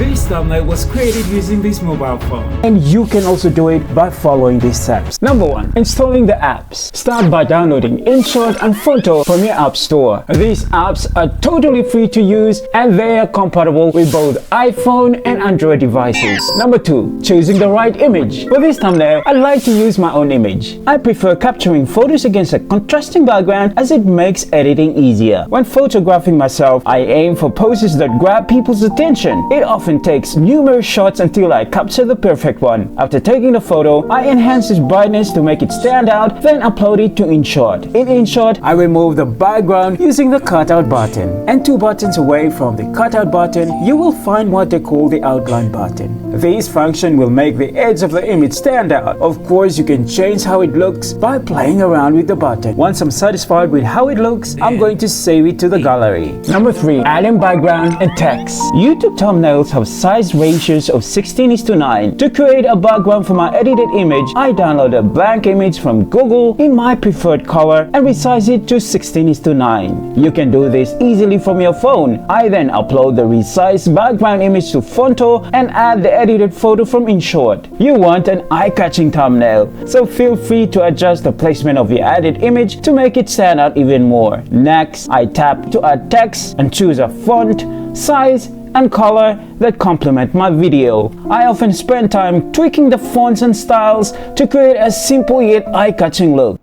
This thumbnail was created using this mobile phone. And you can also do it by following these steps. Number 1. Installing the apps. Start by downloading InShot and Phonto from your app store. These apps are totally free to use and they are compatible with both iPhone and Android devices. Number 2. Choosing the right image. For this thumbnail, I like to use my own image. I prefer capturing photos against a contrasting background as it makes editing easier. When photographing myself, I aim for poses that grab people's attention. It often takes numerous shots until I capture the perfect one. After taking the photo, I enhance its brightness to make it stand out, then upload it to InShot. In InShot, I remove the background using the cutout button. And 2 buttons away from the cutout button, you will find what they call the outline button. This function will make the edge of the image stand out. Of course, you can change how it looks by playing around with the button. Once I'm satisfied with how it looks, I'm going to save it to the gallery. Number 3. Adding background and text. YouTube thumbnails have size ratios of 16:9. To create a background for my edited image, I download a blank image from Google in my preferred color and resize it to 16:9. You can do this easily from your phone. I then upload the resized background image to Phonto and add the edited photo from InShot. You want an eye-catching thumbnail, so feel free to adjust the placement of your added image to make it stand out even more. Next, I tap to add text and choose a font, size, and color that complement my video. I often spend time tweaking the fonts and styles to create a simple yet eye-catching look.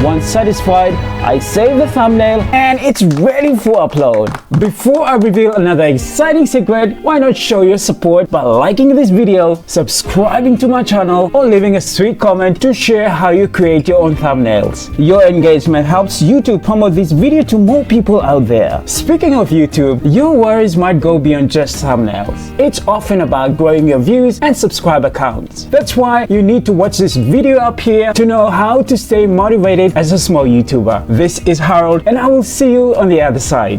Once satisfied, I save the thumbnail and it's ready for upload. Before I reveal another exciting secret, why not show your support by liking this video, subscribing to my channel, or leaving a sweet comment to share how you create your own thumbnails. Your engagement helps YouTube promote this video to more people out there. Speaking of YouTube, your worries might go beyond just thumbnails. It's often about growing your views and subscriber counts. That's why you need to watch this video up here to know how to stay motivated as a small YouTuber. This is Harold and I will see you on the other side.